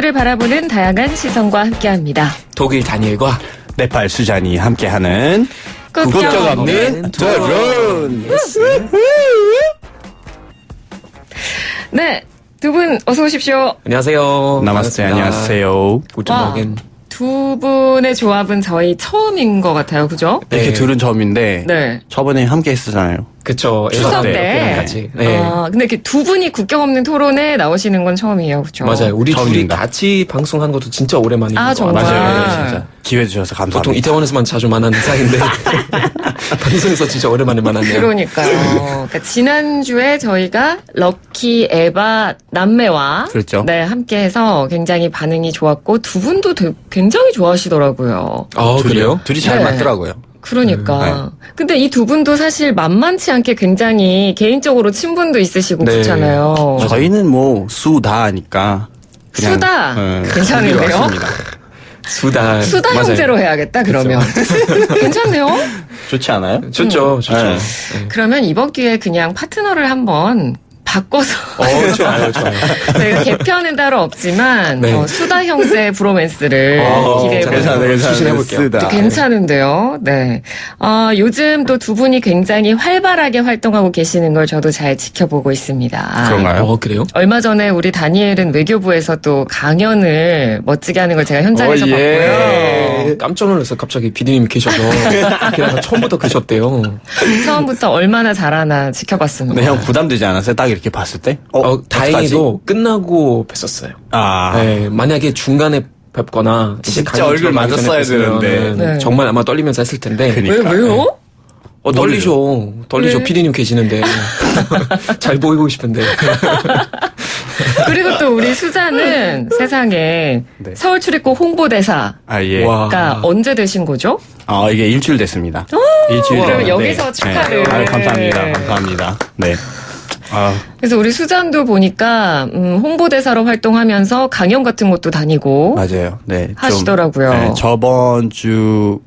이슈를 바라보는 다양한 시선과 함께합니다. 독일 다니엘과 네팔 수잔이 함께하는 국적 없는 토론. 네, 두 분 어서 오십시오. 안녕하세요. 나마스테, 안녕하세요. 구트모겐. 두 분의 조합은 저희 처음인 것 같아요, 그죠? 이렇게 둘은 처음인데 네. 저번에 함께 했었잖아요. 그쵸. 추석 때. 같이. 네. 근데 이렇게 두 분이 국경 없는 토론에 나오시는 건 처음이에요, 그죠? 맞아요. 우리 둘이 처음입니다. 같이 방송한 것도 진짜 오랜만인 것 같아요. 정말. 맞아요. 진짜 기회 주셔서 감사합니다. 보통 이태원에서만 자주 만나는 사이인데 방송에서 진짜 오랜만에 만났네요. 그러니까요. 그러니까 지난주에 저희가 럭키 에바 남매와 그렇죠. 네, 함께해서 굉장히 반응이 좋았고 두 분도 굉장히 좋아하시더라고요. 그래요? 둘이 잘 네. 맞더라고요. 그러니까. 근데 이 두 분도 사실 만만치 않게 굉장히 개인적으로 친분도 있으시고 네. 그렇잖아요. 저희는 뭐 수다 하니까 그냥 수다? 수기로 괜찮은데요? 왔습니다. 수다. 수다 형제로 해야겠다, 그러면. 괜찮네요? 좋지 않아요? 좋죠. 네. 그러면 이번 기회에 그냥 파트너를 한번 바꿔서. 좋아요. 저희가 개편은 따로 없지만, 네. 수다 형제 브로맨스를 기대해보죠. 괜찮아요. 추진해볼게요. 수다. 괜찮은데요. 네. 요즘 또 두 분이 굉장히 활발하게 활동하고 계시는 걸 저도 잘 지켜보고 있습니다. 그런가요? 그래요? 얼마 전에 우리 다니엘은 외교부에서 또 강연을 멋지게 하는 걸 제가 현장에서 봤고요. 깜짝 놀랐어요. 갑자기 PD님이 계셔서. 그래서 처음부터 계셨대요. 처음부터 얼마나 잘하나 지켜봤습니다. 근데 형 부담되지 않았어요? 딱 이렇게 봤을 때? 다행히도 끝나고 뵀었어요. 네, 만약에 중간에 뵙거나 진짜 얼굴 맞았어야 되는데. 네. 정말 아마 떨리면서 했을 텐데. 왜요? 떨리죠. 왜? PD님 계시는데. 잘 보이고 싶은데. 그리고 또 우리 수자는 세상에 네. 서울 출입국 홍보대사가 예. 와. 언제 되신 거죠? 이게 일주일 됐습니다. 일주일 그럼 됐는데. 여기서 축하를. 네. 감사합니다. 네. 그래서 우리 수잔도 보니까 홍보대사로 활동하면서 강연 같은 것도 다니고 맞아요. 네. 좀, 하시더라고요. 네, 저번 주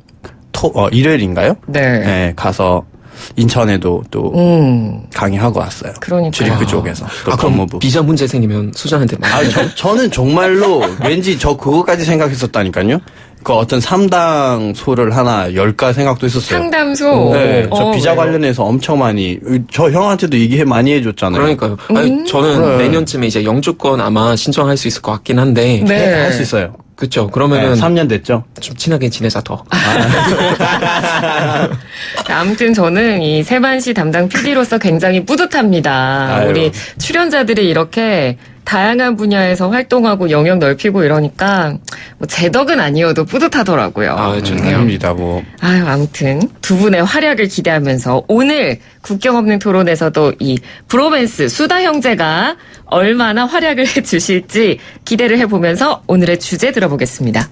일요일인가요? 네. 네, 가서 인천에도 또 강의하고 왔어요. 그러니까요. 출입구 쪽에서 또 그럼 법무부. 비자 문제 생기면 수잔한테 저는 정말로 왠지 저 그거까지 생각했었다니까요. 그 어떤 상담소를 하나 열까 생각도 했었어요. 상담소. 네, 저 비자 왜요? 관련해서 엄청 많이 저 형한테도 얘기 많이 해줬잖아요. 그러니까요. 저는 그래. 내년쯤에 이제 영주권 아마 신청할 수 있을 것 같긴 한데. 네. 할 수 있어요. 그쵸. 그러면은. 3년 됐죠. 좀 친하게 지내자 더. 아무튼 저는 이 세반시 담당 PD로서 굉장히 뿌듯합니다. 아유. 우리 출연자들이 이렇게 다양한 분야에서 활동하고 영역 넓히고 이러니까 뭐 제 덕은 아니어도 뿌듯하더라고요. 좋네요. 아닙니다, 뭐. 아무튼 두 분의 활약을 기대하면서 오늘 국경 없는 토론에서도 이 브로맨스 수다 형제가 얼마나 활약을 해주실지 기대를 해보면서 오늘의 주제 들어보겠습니다.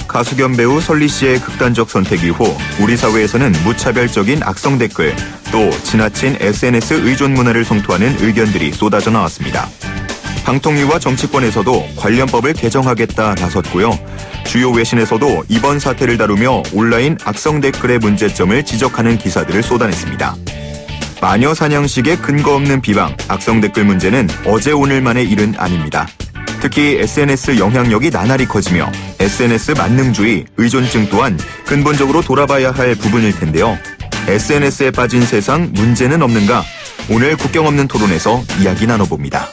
가수 겸 배우 설리 씨의 극단적 선택 이후 우리 사회에서는 무차별적인 악성 댓글, 또 지나친 SNS 의존 문화를 성토하는 의견들이 쏟아져 나왔습니다. 방통위와 정치권에서도 관련법을 개정하겠다 나섰고요. 주요 외신에서도 이번 사태를 다루며 온라인 악성 댓글의 문제점을 지적하는 기사들을 쏟아냈습니다. 마녀 사냥식의 근거 없는 비방, 악성 댓글 문제는 어제 오늘만의 일은 아닙니다. 특히 SNS 영향력이 나날이 커지며 SNS 만능주의, 의존증 또한 근본적으로 돌아봐야 할 부분일 텐데요. SNS에 빠진 세상 문제는 없는가? 오늘 국경 없는 토론에서 이야기 나눠봅니다.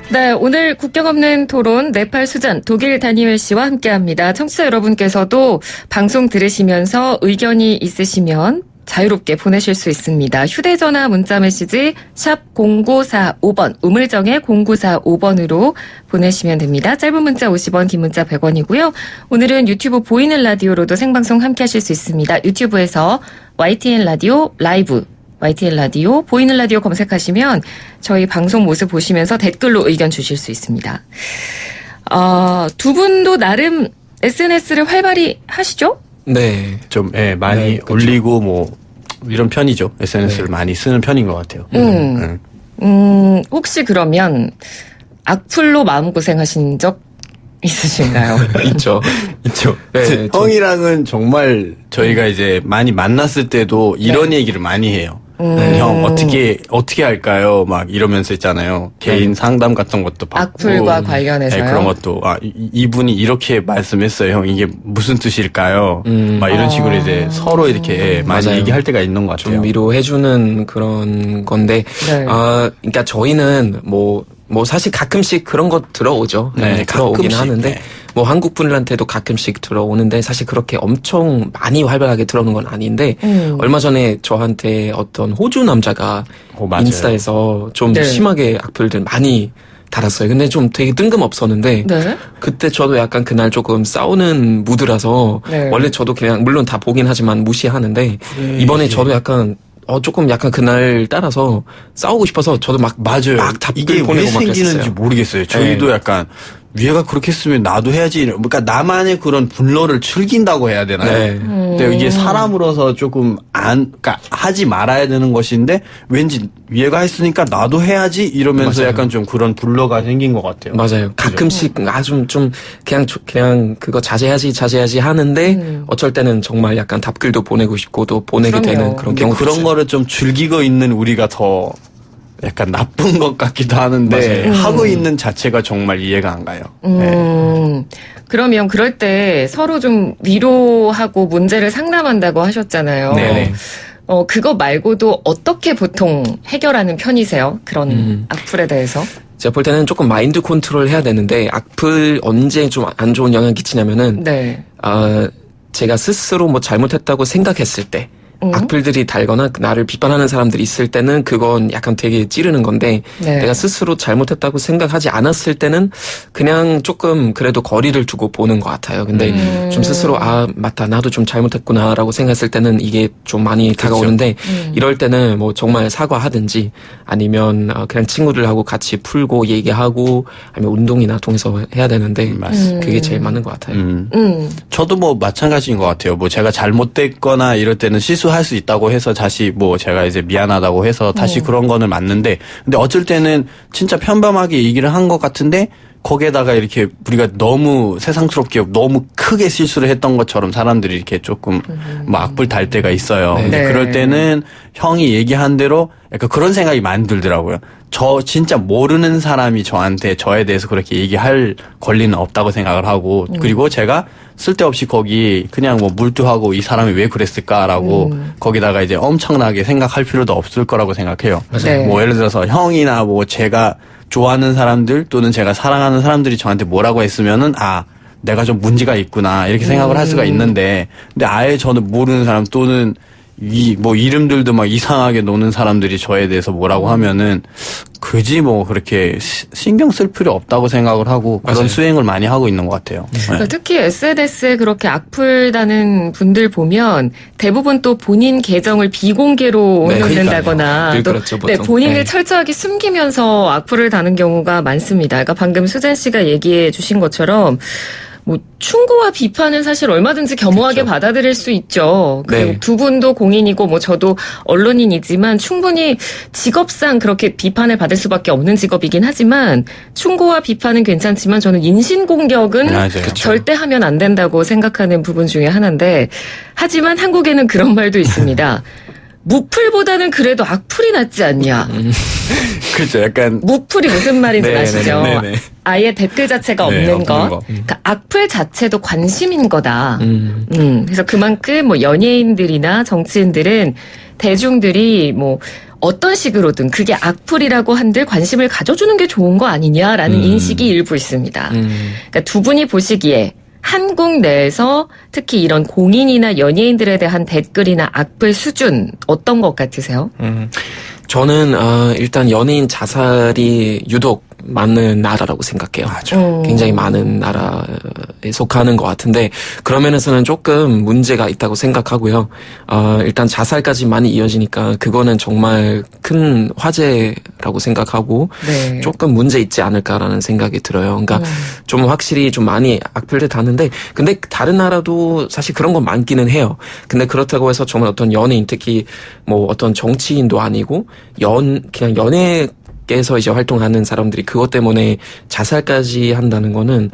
네, 오늘 국경 없는 토론 네팔 수잔 독일 다니엘 씨와 함께합니다. 청취자 여러분께서도 방송 들으시면서 의견이 있으시면 자유롭게 보내실 수 있습니다. 휴대전화 문자메시지 샵 0945번 우물정에 0945번으로 보내시면 됩니다. 짧은 문자 50원, 긴 문자 100원이고요. 오늘은 유튜브 보이는 라디오로도 생방송 함께하실 수 있습니다. 유튜브에서 YTN 라디오 라이브 YTN 라디오, 보이는 라디오 검색하시면 저희 방송 모습 보시면서 댓글로 의견 주실 수 있습니다. 두 분도 나름 SNS를 활발히 하시죠? 네. 좀, 많이 네, 그렇죠. 올리고, 뭐, 이런 편이죠. SNS를 많이 쓰는 편인 것 같아요. 혹시 그러면 악플로 마음고생 하신 적 있으신가요? 있죠. 있죠. 네, 형이랑은 정말 저희가 이제 많이 만났을 때도 이런 얘기를 많이 해요. 형 어떻게 할까요? 막 이러면서 있잖아요. 개인 상담 같은 것도 받고 악플과 관련해서요? 네, 그런 것도 이분이 이렇게 말씀했어요. 형 이게 무슨 뜻일까요? 막 이런 식으로 이제 서로 이렇게 많이 맞아요. 얘기할 때가 있는 것 같아요. 좀 위로해주는 그런 건데, 네. 그러니까 저희는 뭐 사실 가끔씩 그런 거 들어오죠. 네, 들어오긴 가끔씩, 하는데, 네. 뭐 한국 분들한테도 가끔씩 들어오는데 사실 그렇게 엄청 많이 활발하게 들어오는 건 아닌데, 얼마 전에 저한테 어떤 호주 남자가 맞아요. 인스타에서 좀 네. 심하게 악플들 많이 달았어요. 근데 좀 되게 뜬금없었는데, 네. 그때 저도 약간 그날 조금 싸우는 무드라서, 네. 원래 저도 그냥 물론 다 보긴 하지만 무시하는데, 이번에 저도 약간 조금 약간 그날 따라서 싸우고 싶어서 저도 맞아요. 막 답글 이게 왜 보내고 막 생기는지 그랬었어요. 모르겠어요. 저희도 약간 얘가 그렇게 했으면 나도 해야지. 그러니까 나만의 그런 분노를 즐긴다고 해야 되나요? 네. 근데 이게 사람으로서 조금 그러니까 하지 말아야 되는 것인데 왠지 얘가 했으니까 나도 해야지 이러면서 맞아요. 약간 좀 그런 분노가 생긴 것 같아요. 맞아요. 가끔씩 좀 그냥 그거 자제하지 하는데 어쩔 때는 정말 약간 답글도 보내고 싶고 또 보내게 그럼요. 되는 그런 근데 경우도 그런 있어요. 거를 좀 즐기고 있는 우리가 더 약간 나쁜 것 같기도 하는데 맞아요. 하고 있는 자체가 정말 이해가 안 가요. 네. 그러면 그럴 때 서로 좀 위로하고 문제를 상담한다고 하셨잖아요. 네네. 그거 말고도 어떻게 보통 해결하는 편이세요? 그런 악플에 대해서? 제가 볼 때는 조금 마인드 컨트롤 해야 되는데 악플 언제 좀 안 좋은 영향 끼치냐면은 네. 제가 스스로 뭐 잘못했다고 생각했을 때 악플들이 달거나 나를 비판하는 사람들이 있을 때는 그건 약간 되게 찌르는 건데 네. 내가 스스로 잘못했다고 생각하지 않았을 때는 그냥 조금 그래도 거리를 두고 보는 것 같아요. 근데 좀 스스로 맞다 나도 좀 잘못했구나라고 생각했을 때는 이게 좀 많이 다가오는데 이럴 때는 뭐 정말 사과하든지 아니면 그냥 친구들하고 같이 풀고 얘기하고 아니면 운동이나 통해서 해야 되는데 그게 제일 맞는 것 같아요. 저도 뭐 마찬가지인 것 같아요. 뭐 제가 잘못됐거나 이럴 때는 실수할 수 있다고 해서 다시 뭐 제가 이제 미안하다고 해서 다시 그런 거는 맞는데 근데 어쩔 때는 진짜 편범하게 얘기를 한 것 같은데 거기에다가 이렇게 우리가 너무 세상스럽게 너무 크게 실수를 했던 것처럼 사람들이 이렇게 조금 뭐 악플 달 때가 있어요. 근데 네. 그럴 때는 형이 얘기한 대로 약간 그런 생각이 많이 들더라고요. 저 진짜 모르는 사람이 저에 대해서 그렇게 얘기할 권리는 없다고 생각을 하고 그리고 제가 쓸데없이 거기 그냥 뭐 물투하고 이 사람이 왜 그랬을까라고 거기다가 이제 엄청나게 생각할 필요도 없을 거라고 생각해요. 네. 뭐 예를 들어서 형이나 뭐 제가 좋아하는 사람들 또는 제가 사랑하는 사람들이 저한테 뭐라고 했으면은 내가 좀 문제가 있구나 이렇게 생각을 할 수가 있는데 근데 아예 저는 모르는 사람 또는 뭐 이름들도 막 이상하게 노는 사람들이 저에 대해서 뭐라고 하면은 굳이 뭐 그렇게 신경 쓸 필요 없다고 생각을 하고 그런 맞아요. 수행을 많이 하고 있는 것 같아요. 그러니까 특히 SNS에 그렇게 악플 다는 분들 보면 대부분 또 본인 계정을 비공개로 네, 올려놓는다거나 늘 또 그렇죠, 네, 보통. 본인을 네. 철저하게 숨기면서 악플을 다는 경우가 많습니다. 그러니까 방금 수잔 씨가 얘기해 주신 것처럼 뭐 충고와 비판은 사실 얼마든지 겸허하게 그렇죠. 받아들일 수 있죠. 그리고 네. 두 분도 공인이고 뭐 저도 언론인이지만 충분히 직업상 그렇게 비판을 받을 수밖에 없는 직업이긴 하지만 충고와 비판은 괜찮지만 저는 인신공격은 맞아요. 절대 하면 안 된다고 생각하는 부분 중에 하나인데 하지만 한국에는 그런 말도 있습니다. 무플보다는 그래도 악플이 낫지 않냐. 그렇죠. 약간 무플이 무슨 말인지 네, 아시죠? 네, 네, 네. 아예 댓글 자체가 네, 없는 없는 것. 거. 그러니까 악플 자체도 관심인 거다. 그래서 그만큼 뭐 연예인들이나 정치인들은 대중들이 뭐 어떤 식으로든 그게 악플이라고 한들 관심을 가져주는 게 좋은 거 아니냐라는 인식이 일부 있습니다. 그러니까 두 분이 보시기에 한국 내에서 특히 이런 공인이나 연예인들에 대한 댓글이나 악플 수준 어떤 것 같으세요? 저는 일단 연예인 자살이 유독 많은 나라라고 생각해요. 굉장히 많은 나라에 속하는 것 같은데 그런 면에서는 조금 문제가 있다고 생각하고요. 일단 자살까지 많이 이어지니까 그거는 정말 큰 화제라고 생각하고 네. 조금 문제 있지 않을까라는 생각이 들어요. 그러니까 좀 확실히 좀 많이 악플들 다는데 근데 다른 나라도 사실 그런 건 많기는 해요. 근데 그렇다고 해서 정말 어떤 연예인 특히 뭐 어떤 정치인도 아니고 그냥 연예 밖에서 이제 활동하는 사람들이 그것 때문에 자살까지 한다는 거는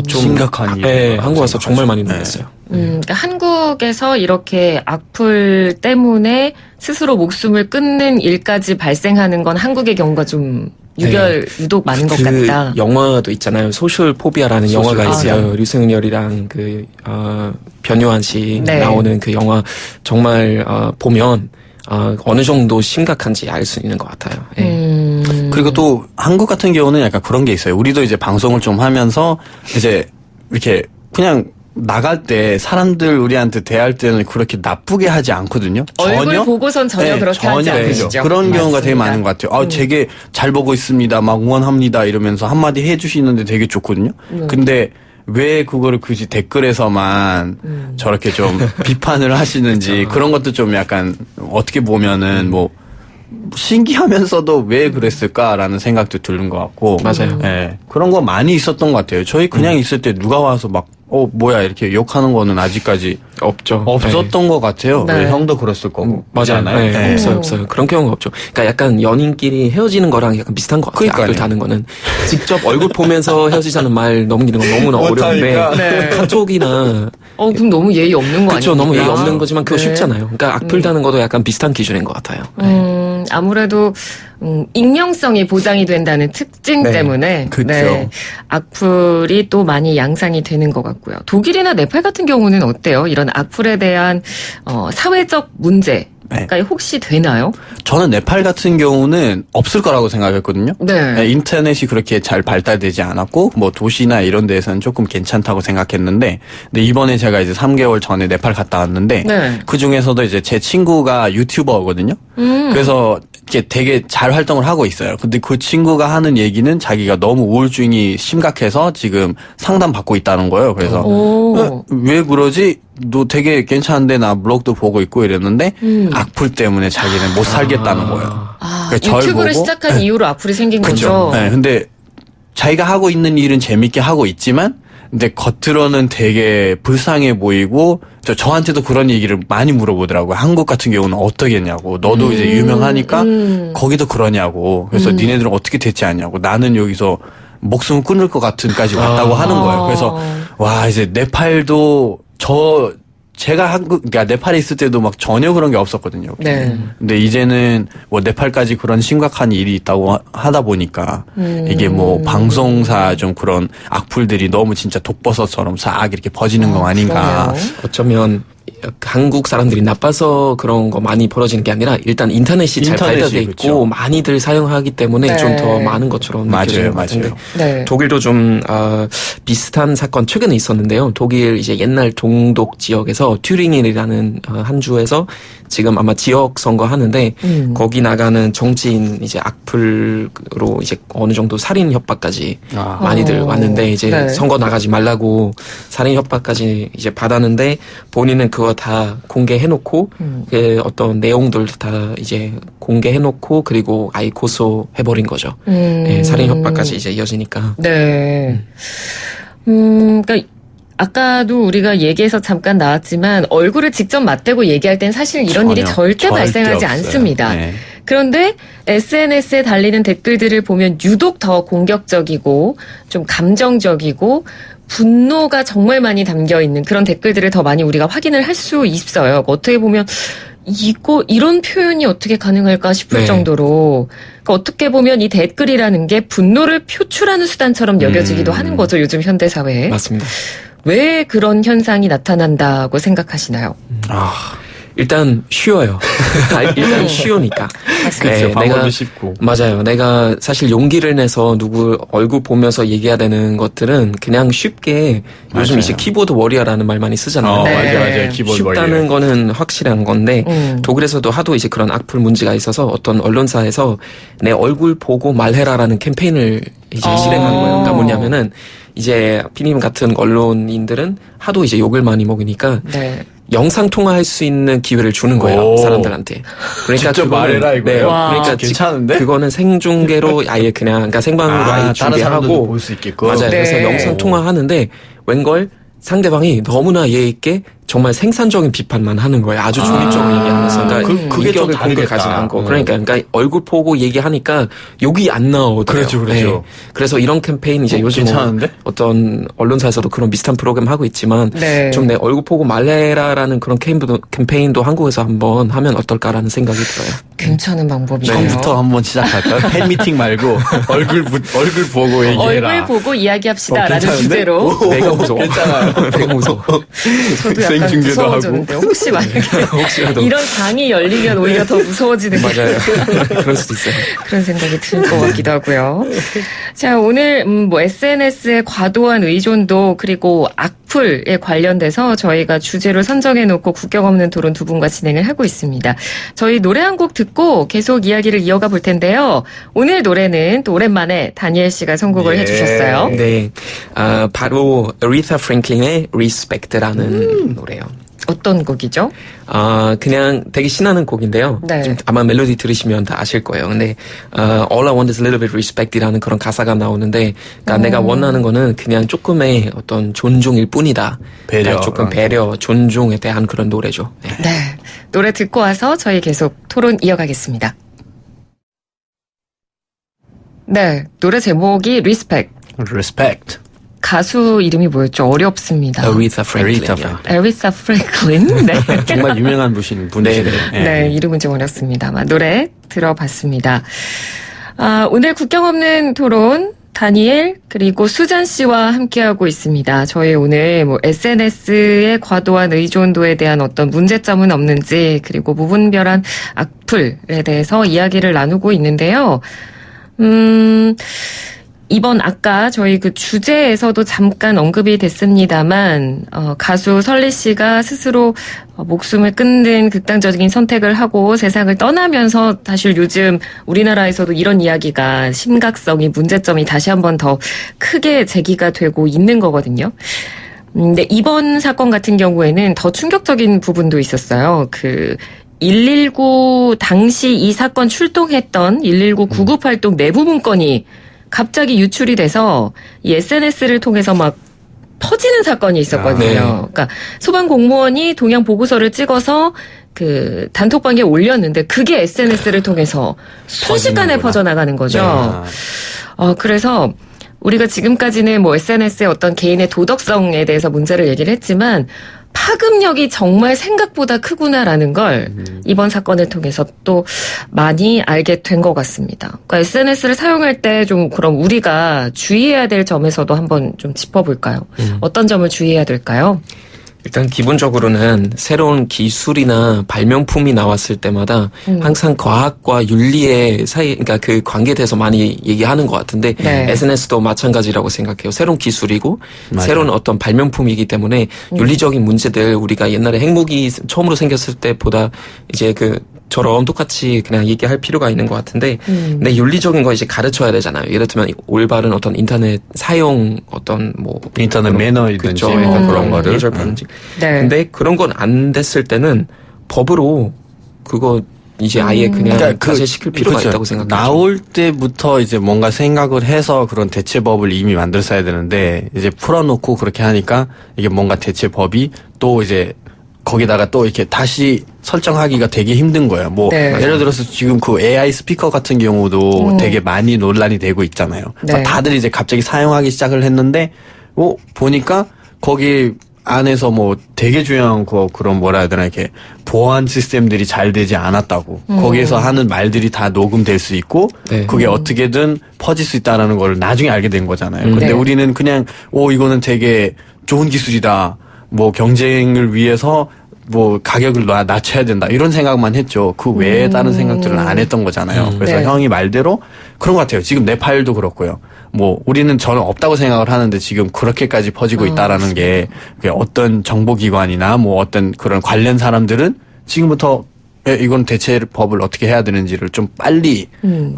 좀 심각한 일인 네, 거라고 한국 와서 정말 많이 생각하죠. 놀랐어요. 그러니까 한국에서 이렇게 악플 때문에 스스로 목숨을 끊는 일까지 발생하는 건 한국의 경우가 좀 유독 많은 것 같다. 영화도 있잖아요. 소셜 포비아라는 영화가 있어요. 류승열이랑 변요한 씨 네. 나오는 그 영화 정말 보면 어느 정도 심각한지 알 수 있는 것 같아요. 예. 그리고 또 한국 같은 경우는 약간 그런 게 있어요. 우리도 이제 방송을 좀 하면서 이제 이렇게 그냥 나갈 때 사람들 우리한테 대할 때는 그렇게 나쁘게 하지 않거든요. 얼굴 보고선 전혀 그렇게 하지 전혀 않으시죠. 그런 경우가 되게 맞습니다. 많은 것 같아요. 되게 잘 보고 있습니다. 막 응원합니다. 이러면서 한마디 해주시는데 되게 좋거든요. 근데 왜 그거를 굳이 댓글에서만 저렇게 좀 비판을 하시는지 그런 것도 좀 약간 어떻게 보면은 뭐 신기하면서도 왜 그랬을까라는 생각도 드는 것 같고. 맞아요. 예. 그런 거 많이 있었던 것 같아요. 저희 그냥 있을 때 누가 와서 막 뭐야 이렇게 욕하는 거는 아직까지 없죠. 없었던 것 같아요. 네. 형도 그랬을 거고. 맞아요. 그렇지 않아요? 네, 없어요. 그런 경우가 없죠. 그러니까 약간 연인끼리 헤어지는 거랑 약간 비슷한 것 같아요. 그러니까요. 악플 다는 거는 직접 얼굴 보면서 헤어지자는 말 넘기는 건 너무나 어려운데 네. 카톡이나 그럼 너무 예의 없는 거 그렇죠. 아니에요? 너무 예의 없는 거지만 그거 네. 쉽잖아요. 그러니까 악플 다는 것도 약간 비슷한 기준인 것 같아요. 아무래도 익명성이 보장이 된다는 특징 네. 때문에 그쵸. 악플이 또 많이 양상이 되는 것 같고요. 독일이나 네팔 같은 경우는 어때요? 이런 악플에 대한 사회적 문제가 혹시 되나요? 저는 네팔 같은 경우는 없을 거라고 생각했거든요. 네. 인터넷이 그렇게 잘 발달되지 않았고 뭐 도시나 이런 데에서는 조금 괜찮다고 생각했는데 근데 이번에 제가 이제 3개월 전에 네팔 갔다 왔는데 네. 그 중에서도 이제 제 친구가 유튜버거든요. 그래서 이게 되게 잘 활동을 하고 있어요. 근데 그 친구가 하는 얘기는 자기가 너무 우울증이 심각해서 지금 상담받고 있다는 거예요. 그래서 오. 왜 그러지? 너 되게 괜찮은데 나 블로그도 보고 있고 이랬는데 악플 때문에 자기는 못 살겠다는 거예요. 그러니까 절 유튜브를 보고 시작한 이후로 악플이 생긴 거죠? 네, 근데 자기가 하고 있는 일은 재밌게 하고 있지만 근데 겉으로는 되게 불쌍해 보이고 저한테도 그런 얘기를 많이 물어보더라고요. 한국 같은 경우는 어떻게 했냐고. 너도 이제 유명하니까 거기도 그러냐고. 그래서 니네들은 어떻게 대체 하냐고. 나는 여기서 목숨 끊을 것 같은까지 왔다고 하는 거예요. 그래서 와 이제 네팔도 제가 그러니까 네팔에 있을 때도 막 전혀 그런 게 없었거든요. 네. 근데 이제는 뭐 네팔까지 그런 심각한 일이 있다고 하다 보니까 이게 뭐 방송사 좀 그런 악플들이 너무 진짜 독버섯처럼 싹 이렇게 퍼지는 거 아닌가. 그러네요. 어쩌면 한국 사람들이 나빠서 그런 거 많이 벌어지는 게 아니라 일단 인터넷이 잘 발달돼 있고 그렇죠. 많이들 사용하기 때문에 네. 좀 더 많은 것처럼 느껴지는 것 같은데 네. 독일도 좀 비슷한 사건 최근에 있었는데요. 독일 이제 옛날 동독 지역에서 튜링이라는 한 주에서 지금 아마 지역 선거 하는데 거기 나가는 정치인 이제 악플로 이제 어느 정도 살인 협박까지 많이들 왔는데 이제 네. 선거 나가지 말라고 살인 협박까지 이제 받았는데 본인은 그거 다 공개해놓고 그 어떤 내용들 다 이제 공개해놓고 그리고 아예 고소해버린 거죠. 네, 살인 협박까지 이제 이어지니까. 네. 그러니까 아까도 우리가 얘기해서 잠깐 나왔지만 얼굴을 직접 맞대고 얘기할 땐 사실 이런 일이 절대 발생하지 없어요. 않습니다. 네. 그런데 SNS에 달리는 댓글들을 보면 유독 더 공격적이고 좀 감정적이고 분노가 정말 많이 담겨 있는 그런 댓글들을 더 많이 우리가 확인을 할 수 있어요. 어떻게 보면 이런 표현이 어떻게 가능할까 싶을 네. 정도로 그러니까 어떻게 보면 이 댓글이라는 게 분노를 표출하는 수단처럼 여겨지기도 하는 거죠. 요즘 현대 사회에. 맞습니다. 왜 그런 현상이 나타난다고 생각하시나요? 일단 쉬워요. 일단 쉬우니까. 그렇죠. 방법도 쉽고. 맞아요. 내가 사실 용기를 내서 누구 얼굴 보면서 얘기해야 되는 것들은 그냥 쉽게 요즘 맞아요. 이제 키보드 워리어라는 말 많이 쓰잖아요. 네. 맞아요. 키보드 쉽다는 워리어. 거는 확실한 건데 독일에서도 하도 이제 그런 악플 문제가 있어서 어떤 언론사에서 내 얼굴 보고 말해라라는 캠페인을 이제 실행한 거예요. 그러니까 뭐냐면은 이제 피님 같은 언론인들은 하도 이제 욕을 많이 먹으니까 네. 영상 통화할 수 있는 기회를 주는 거예요. 오. 사람들한테. 그러니까 직접 그거는- 말해라 이거예요? 네. 와. 그러니까 괜찮은데? 그거는 생중계로 아예 그냥 그러니까 생방으로 아예 다른 사람들도 준비하고 볼 수 있게끔. 맞아요. 네. 그래서 영상 통화하는데 웬걸 상대방이 너무나 예의 있게 정말 생산적인 비판만 하는 거예요. 아주 중립적으로 얘기하면서. 그러니까 그게 좀 인격을 다르겠다. 공격하지 않고. 그러니까 얼굴 보고 얘기하니까 욕이 안 나오더라고요. 그렇죠. 그래서 이런 캠페인 이제 요즘 괜찮은데? 어떤 언론사에서도 그런 비슷한 프로그램 하고 있지만 네. 좀 내 얼굴 보고 말해라라는 그런 캠페인도 한국에서 한번 하면 어떨까라는 생각이 들어요. 괜찮은 방법이네요. 처음부터 한번 시작할까요? 팬미팅 말고 얼굴 보고 얘기해라. 얼굴 보고 이야기합시다라는 괜찮은데? 주제로. 내가 무서워. 괜찮아요. 내가 무서워. 저도 약간 생중계도 무서워졌는데 혹시 만약에 혹시라도. 이런 강이 열리면 오히려 더 무서워지는 게 맞아요. 그럴 수도 있어요. 그런 생각이 들 것 같기도 하고요. 자, 오늘 뭐 SNS의 과도한 의존도 그리고 악플에 관련돼서 저희가 주제로 선정해놓고 국경 없는 토론 두 분과 진행을 하고 있습니다. 저희 노래 한 곡 듣고 계속 이야기를 이어가 볼 텐데요. 오늘 노래는 또 오랜만에 다니엘 씨가 선곡을 해주셨어요. 네. 바로 아리타 프랭클린의 Respect라는 노래요. 어떤 곡이죠? 그냥 되게 신나는 곡인데요. 네. 좀 아마 멜로디 들으시면 다 아실 거예요. 근데 All I want is a little bit respect이라는 그런 가사가 나오는데, 그러니까 내가 원하는 거는 그냥 조금의 어떤 존중일 뿐이다. 배려. 그러니까 조금 배려, 존중에 대한 그런 노래죠. 네. 네. 노래 듣고 와서 저희 계속 토론 이어가겠습니다. 네. 노래 제목이 Respect. Respect. 가수 이름이 뭐였죠? 어렵습니다. 아리타 프랭클린. 에리사 프랭클린. 네. 정말 유명한 분이시네요. 네, 이름은 좀 어렵습니다만 노래 들어봤습니다. 오늘 국경 없는 토론 다니엘 그리고 수잔 씨와 함께하고 있습니다. 저희 오늘 뭐 SNS의 과도한 의존도에 대한 어떤 문제점은 없는지 그리고 무분별한 악플에 대해서 이야기를 나누고 있는데요. 이번 아까 저희 그 주제에서도 잠깐 언급이 됐습니다만 가수 설리 씨가 스스로 목숨을 끊는 극단적인 선택을 하고 세상을 떠나면서 사실 요즘 우리나라에서도 이런 이야기가 심각성이 문제점이 다시 한번 더 크게 제기가 되고 있는 거거든요. 근데 이번 사건 같은 경우에는 더 충격적인 부분도 있었어요. 119 당시 이 사건 출동했던 119 구급 활동 내부 문건이 갑자기 유출이 돼서 이 SNS를 통해서 막 터지는 사건이 있었거든요. 네. 그러니까 소방 공무원이 동향 보고서를 찍어서 그 단톡방에 올렸는데 그게 SNS를 통해서 순식간에 퍼지는구나. 퍼져나가는 거죠. 그래서 우리가 지금까지는 뭐 SNS의 어떤 개인의 도덕성에 대해서 문제를 얘기를 했지만 파급력이 정말 생각보다 크구나라는 걸 이번 사건을 통해서 또 많이 알게 된 것 같습니다. 그러니까 SNS를 사용할 때 좀 그럼 우리가 주의해야 될 점에서도 한번 좀 짚어볼까요? 어떤 점을 주의해야 될까요? 일단 기본적으로는 새로운 기술이나 발명품이 나왔을 때마다 항상 과학과 윤리의 사이, 그러니까 그 관계에 대해서 많이 얘기하는 것 같은데 네. SNS도 마찬가지라고 생각해요. 새로운 기술이고 맞아요. 새로운 어떤 발명품이기 때문에 윤리적인 문제들 우리가 옛날에 핵무기 처음으로 생겼을 때보다 이제 처럼 똑같이 그냥 얘기할 필요가 있는 것 같은데, 근데 윤리적인 거 이제 가르쳐야 되잖아요. 예를 들면 올바른 어떤 인터넷 사용 어떤 뭐 인터넷 매너이든지 그쵸. 그런 거를. 예절 바른지. 네. 근데 그런 건 안 됐을 때는 법으로 그거 이제 아예 그냥 자제시킬 필요가 그렇죠. 있다고 생각해요. 나올 때부터 이제 뭔가 생각을 해서 그런 대체법을 이미 만들었어야 되는데 이제 풀어놓고 그렇게 하니까 이게 뭔가 대체법이 또 이제 거기다가 또 이렇게 다시 설정하기가 되게 힘든 거예요. 뭐 네. 예를 들어서 지금 그 AI 스피커 같은 경우도 되게 많이 논란이 되고 있잖아요. 네. 다들 이제 갑자기 사용하기 시작을 했는데 보니까 거기 안에서 뭐 되게 중요한 그런 뭐라 해야 되나 이렇게 보안 시스템들이 잘 되지 않았다고. 거기에서 하는 말들이 다 녹음될 수 있고 네. 그게 어떻게든 퍼질 수 있다라는 걸 나중에 알게 된 거잖아요. 근데 네. 우리는 그냥 이거는 되게 좋은 기술이다. 뭐 경쟁을 위해서 뭐 가격을 낮춰야 된다 이런 생각만 했죠. 그 외에 다른 생각들은 안 했던 거잖아요. 그래서 네. 형이 말대로 그런 것 같아요. 지금 네팔도 그렇고요. 뭐 우리는 저는 없다고 생각을 하는데 지금 그렇게까지 퍼지고 있다라는 게 어떤 정보기관이나 뭐 어떤 그런 관련 사람들은 지금부터 이건 대체법을 어떻게 해야 되는지를 좀 빨리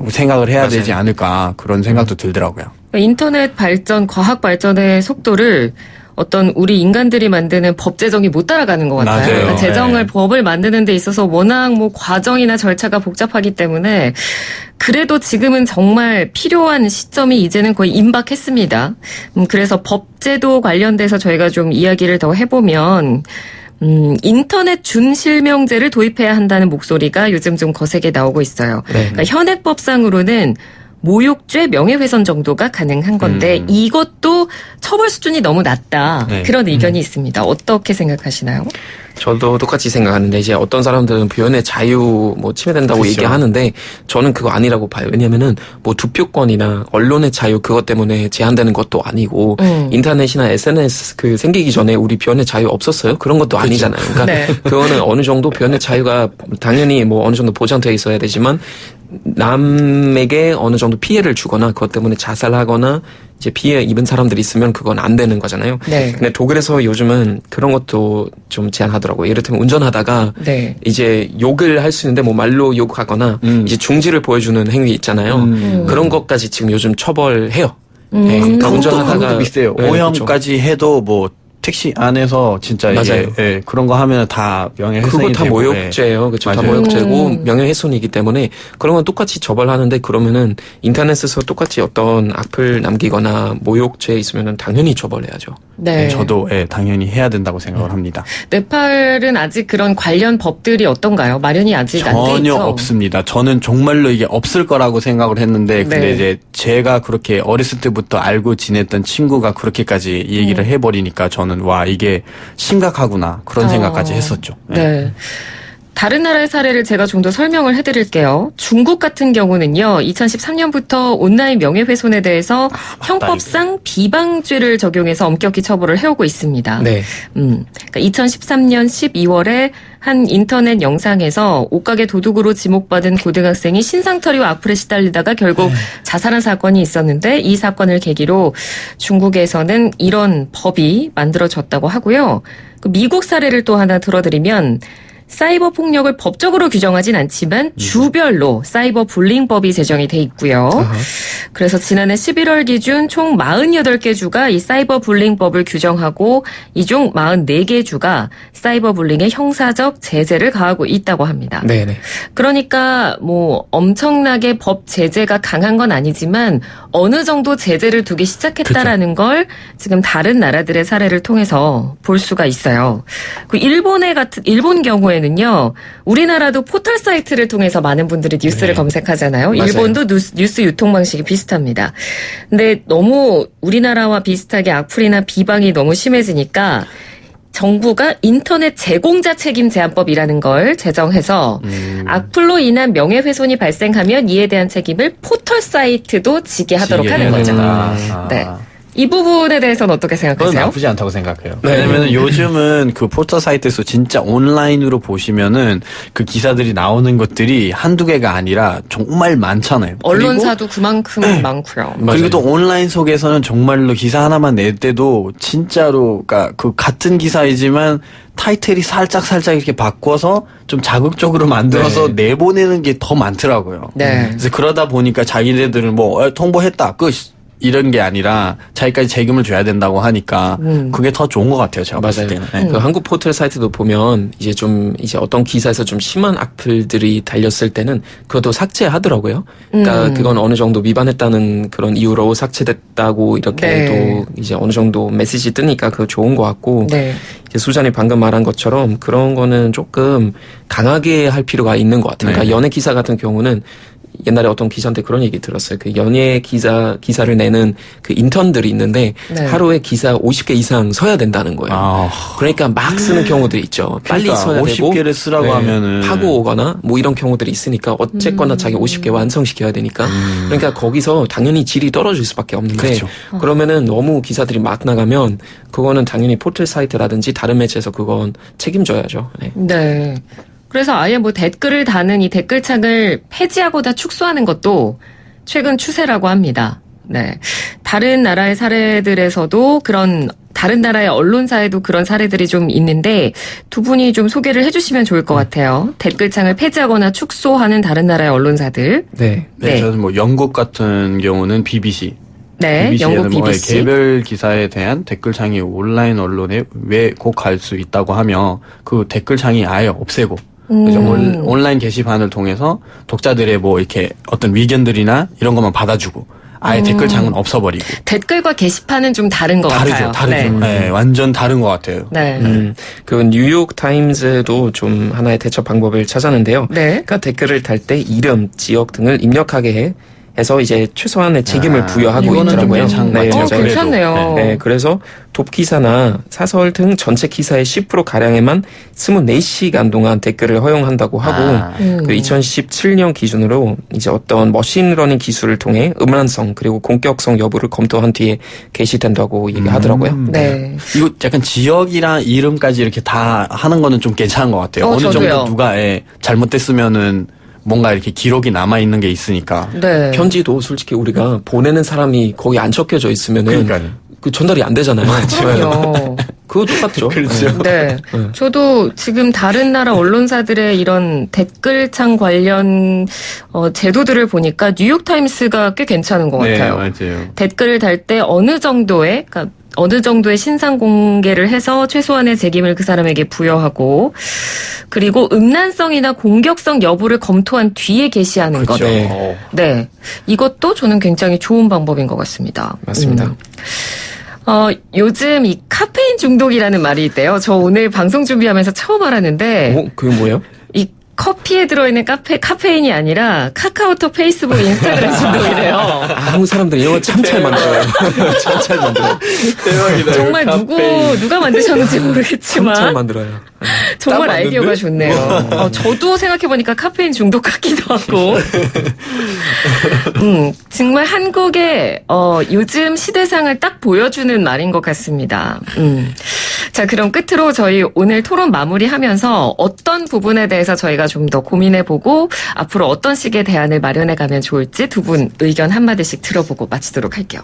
생각을 해야 되지 않을까 그런 생각도 들더라고요. 인터넷 발전, 과학 발전의 속도를 어떤 우리 인간들이 만드는 법 제정이 못 따라가는 것 같아요. 맞아요. 그러니까 제정을 네. 법을 만드는 데 있어서 워낙 뭐 과정이나 절차가 복잡하기 때문에 그래도 지금은 정말 필요한 시점이 이제는 거의 임박했습니다. 그래서 법제도 관련돼서 저희가 좀 이야기를 더 해보면 인터넷 준실명제를 도입해야 한다는 목소리가 요즘 좀 거세게 나오고 있어요. 네. 그러니까 현행법상으로는 모욕죄, 명예훼손 정도가 가능한 건데 이것도 처벌 수준이 너무 낮다. 네. 그런 의견이 있습니다. 어떻게 생각하시나요? 저도 똑같이 생각하는데 이제 어떤 사람들은 표현의 자유 뭐 침해된다고 그렇죠. 얘기하는데 저는 그거 아니라고 봐요. 왜냐면은 뭐 투표권이나 언론의 자유 그것 때문에 제한되는 것도 아니고 인터넷이나 SNS 그 생기기 전에 우리 표현의 자유 없었어요? 그런 것도 아니잖아요. 그러니까 네. 그거는 어느 정도 표현의 자유가 당연히 뭐 어느 정도 보장돼 있어야 되지만 남에게 어느 정도 피해를 주거나 그것 때문에 자살하거나 이제 피해 입은 사람들이 있으면 그건 안 되는 거잖아요. 네. 근데 독일에서 요즘은 그런 것도 좀 제한하더라고요. 예를 들면 운전하다가 네. 이제 욕을 할 수 있는데 뭐 말로 욕하거나 이제 중지를 보여주는 행위 있잖아요. 그런 것까지 지금 요즘 처벌해요. 네, 그러니까 운전하다가 비슷해요. 네, 오염까지 해도 뭐 택시 안에서 진짜 맞아요. 이게 그런 거 하면 다 명예훼손이 그거 다 되고, 모욕죄예요. 그렇죠. 다 맞아요. 모욕죄고 명예훼손이기 때문에 그런 건 똑같이 처벌하는데 그러면은 인터넷에서 똑같이 어떤 악플 남기거나 모욕죄 있으면은 당연히 처벌해야죠. 네. 저도 당연히 해야 된다고 생각을 합니다. 네팔은 아직 그런 관련 법들이 어떤가요? 마련이 아직 안 돼 있죠? 전혀 없습니다. 저는 정말로 이게 없을 거라고 생각을 했는데 근데 네. 이제 제가 그렇게 어렸을 때부터 알고 지냈던 친구가 그렇게까지 얘기를 해버리니까 저는 와 이게 심각하구나 그런 생각까지 했었죠. 네. 다른 나라의 사례를 제가 좀 더 설명을 해드릴게요. 중국 같은 경우는요, 2013년부터 온라인 명예훼손에 대해서 형법상 비방죄를 적용해서 엄격히 처벌을 해오고 있습니다. 네. 그러니까 2013년 12월에 한 인터넷 영상에서 옷가게 도둑으로 지목받은 고등학생이 신상털이와 악플에 시달리다가 결국 자살한 사건이 있었는데 이 사건을 계기로 중국에서는 이런 법이 만들어졌다고 하고요. 그 미국 사례를 또 하나 들어드리면 사이버 폭력을 법적으로 규정하진 않지만 주별로 사이버 불링법이 제정이 돼 있고요. 그래서 지난해 11월 기준 총 48개 주가 이 사이버 불링법을 규정하고 이 중 44개 주가 사이버 불링에 형사적 제재를 가하고 있다고 합니다. 네네. 그러니까 뭐 엄청나게 법 제재가 강한 건 아니지만 어느 정도 제재를 두기 시작했다라는 걸 지금 다른 나라들의 사례를 통해서 볼 수가 있어요. 그 일본 경우에는요, 우리나라도 포털 사이트를 통해서 많은 분들이 뉴스를 검색하잖아요. 맞아요. 일본도 뉴스 유통 방식이 비슷합니다. 근데 너무 우리나라와 비슷하게 악플이나 비방이 너무 심해지니까 정부가 인터넷 제공자 책임 제한법이라는 걸 제정해서 악플로 인한 명예훼손이 발생하면 이에 대한 책임을 포털 사이트도 지게 하도록 하는 거죠. 네. 이 부분에 대해서는 어떻게 그건 생각하세요? 나쁘지 않다고 생각해요. 네. 왜냐면 요즘은 그 포털 사이트에서 진짜 온라인으로 보시면은 그 기사들이 나오는 것들이 한두 개가 아니라 정말 많잖아요. 언론사도 그만큼 많고요. 그리고 또 온라인 속에서는 정말로 기사 하나만 낼 때도 진짜로 그러니까 그 같은 기사이지만 타이틀이 살짝 이렇게 바꿔서 좀 자극적으로 만들어서 내보내는 게 더 많더라고요. 네. 그래서 그러다 보니까 자기네들은 뭐 통보했다 끝 이런 게 아니라 자기까지 책임을 져야 된다고 하니까 그게 더 좋은 것 같아요. 제가 봤을 맞아요. 때는. 그 한국 포털 사이트도 보면 이제 어떤 기사에서 좀 심한 악플들이 달렸을 때는 그것도 삭제하더라고요. 그러니까 그건 어느 정도 위반했다는 그런 이유로 삭제됐다고 이렇게 네. 또 이제 어느 정도 메시지 뜨니까 그거 좋은 것 같고 네. 이제 수잔이 방금 말한 것처럼 그런 거는 조금 강하게 할 필요가 있는 것 같아요. 그러니까 연예 기사 같은 경우는 옛날에 어떤 기자한테 그런 얘기 들었어요. 그 연예 기사를 내는 그 인턴들이 있는데 네. 하루에 기사 50개 이상 써야 된다는 거예요. 그러니까 막 쓰는 경우들이 있죠. 빨리 그러니까 써야 되고 50개를 쓰라고 하면은 파고 오거나 뭐 이런 경우들이 있으니까 어쨌거나 자기 50개 완성시켜야 되니까 그러니까 거기서 당연히 질이 떨어질 수밖에 없는데 그렇죠. 그러면은 너무 기사들이 막 나가면 그거는 당연히 포털 사이트라든지 다른 매체에서 그건 책임져야죠. 네. 네. 그래서 아예 뭐 댓글을 다는 이 댓글창을 폐지하고다 축소하는 것도 최근 추세라고 합니다. 네. 다른 나라의 사례들에서도 그런 다른 나라의 언론사에도 그런 사례들이 좀 있는데 두 분이 좀 소개를 해주시면 좋을 것 같아요. 댓글창을 폐지하거나 축소하는 다른 나라의 언론사들. 네. 네, 저는 뭐 영국 같은 경우는 BBC. 네, BBC에는 영국 BBC. 개별 기사에 대한 댓글창이 온라인 언론에 왜 꼭 갈 수 있다고 하며 그 댓글창이 아예 없애고 그래서 온라인 게시판을 통해서 독자들의 뭐 이렇게 어떤 의견들이나 이런 것만 받아주고 아예 댓글창은 없어버리고. 댓글과 게시판은 좀 다른 것 같아요. 다르죠. 네, 완전 다른 것 같아요. 네. 그 뉴욕 타임즈도 좀 하나의 대처 방법을 찾았는데요. 네. 그러니까 댓글을 달 때 이름, 지역 등을 입력하게 해서 이제 최소한의 책임을 부여하고 이거는 좀 있더라고요. 괜찮은 것 네, 같아요. 맞아요. 괜찮네요. 네, 그래서 돕기사나 사설 등 전체 기사의 10%가량에만 24시간 동안 댓글을 허용한다고 하고 그 2017년 기준으로 이제 어떤 머신러닝 기술을 통해 음란성 그리고 공격성 여부를 검토한 뒤에 게시된다고 얘기하더라고요. 네. 이거 약간 지역이랑 이름까지 이렇게 다 하는 거는 좀 괜찮은 것 같아요. 어느 저도요. 정도 누가 잘못됐으면은 뭔가 이렇게 기록이 남아있는 게 있으니까. 네. 편지도 솔직히 우리가 보내는 사람이 거기 안 적혀져 있으면은 그 전달이 안 되잖아요. 그럼요. 그거 똑같죠. 그렇죠. 네. 저도 지금 다른 나라 언론사들의 이런 댓글창 관련 제도들을 보니까 뉴욕타임스가 꽤 괜찮은 것 같아요. 맞아요. 댓글을 달 때 어느 정도의 신상 공개를 해서 최소한의 책임을 그 사람에게 부여하고 그리고 음란성이나 공격성 여부를 검토한 뒤에 게시하는 것. 그렇죠. 네. 이것도 저는 굉장히 좋은 방법인 것 같습니다. 맞습니다. 요즘 이 카페인 중독이라는 말이 있대요. 저 오늘 방송 준비하면서 처음 알았는데 그게 뭐예요? 이 커피에 들어있는 카페인이 아니라 카카오톡, 페이스북, 인스타그램 중독이래요. 한국 사람들 이런 거 참 잘 만들어요. 참 잘 만들어요. 대박이다. 정말 누가 만드셨는지 참 잘 모르겠지만 만들어요. 정말 딱 아이디어가 맞는데? 좋네요. 저도 생각해보니까 카페인 중독 같기도 하고. 정말 한국의 요즘 시대상을 딱 보여주는 말인 것 같습니다. 자, 그럼 끝으로 저희 오늘 토론 마무리하면서 어떤 부분에 대해서 저희가 좀 더 고민해보고 앞으로 어떤 식의 대안을 마련해가면 좋을지 두 분 의견 한마디씩 들어보고 마치도록 할게요.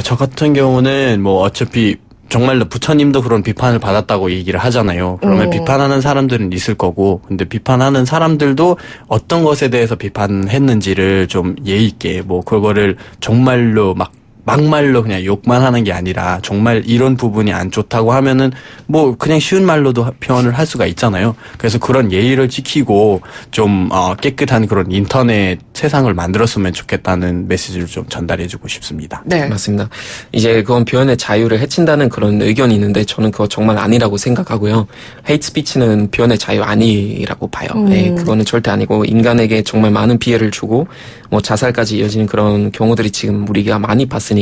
저 같은 경우는 뭐 어차피 정말로 부처님도 그런 비판을 받았다고 얘기를 하잖아요. 그러면 비판하는 사람들은 있을 거고, 근데 비판하는 사람들도 어떤 것에 대해서 비판했는지를 좀 예의 있게, 뭐 그거를 정말로 막말로 그냥 욕만 하는 게 아니라 정말 이런 부분이 안 좋다고 하면은 뭐 그냥 쉬운 말로도 표현을 할 수가 있잖아요. 그래서 그런 예의를 지키고 좀 깨끗한 그런 인터넷 세상을 만들었으면 좋겠다는 메시지를 좀 전달해주고 싶습니다. 네. 맞습니다. 이제 그건 표현의 자유를 해친다는 그런 의견이 있는데 저는 그거 정말 아니라고 생각하고요. 헤이트 스피치는 표현의 자유 아니라고 봐요. 네, 그거는 절대 아니고 인간에게 정말 많은 피해를 주고 뭐 자살까지 이어지는 그런 경우들이 지금 우리가 많이 봤으니까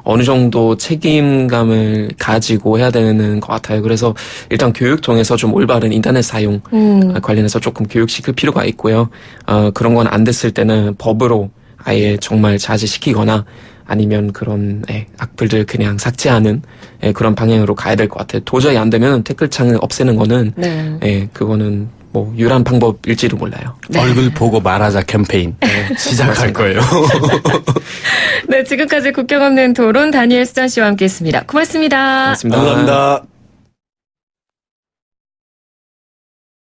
어느 정도 책임감을 가지고 해야 되는 것 같아요. 그래서 일단 교육 통해서 좀 올바른 인터넷 사용 관련해서 조금 교육시킬 필요가 있고요. 그런 건 안 됐을 때는 법으로 아예 정말 자제시키거나 아니면 그런 악플들 그냥 삭제하는 그런 방향으로 가야 될 것 같아요. 도저히 안 되면 댓글창을 없애는 거는 그거는 뭐 유일한 방법일지도 몰라요. 얼굴 보고 말하자 캠페인 시작할 거예요. 네, 지금까지 국경 없는 토론 다니엘 수잔 씨와 함께했습니다. 고맙습니다. 고맙습니다. 감사합니다.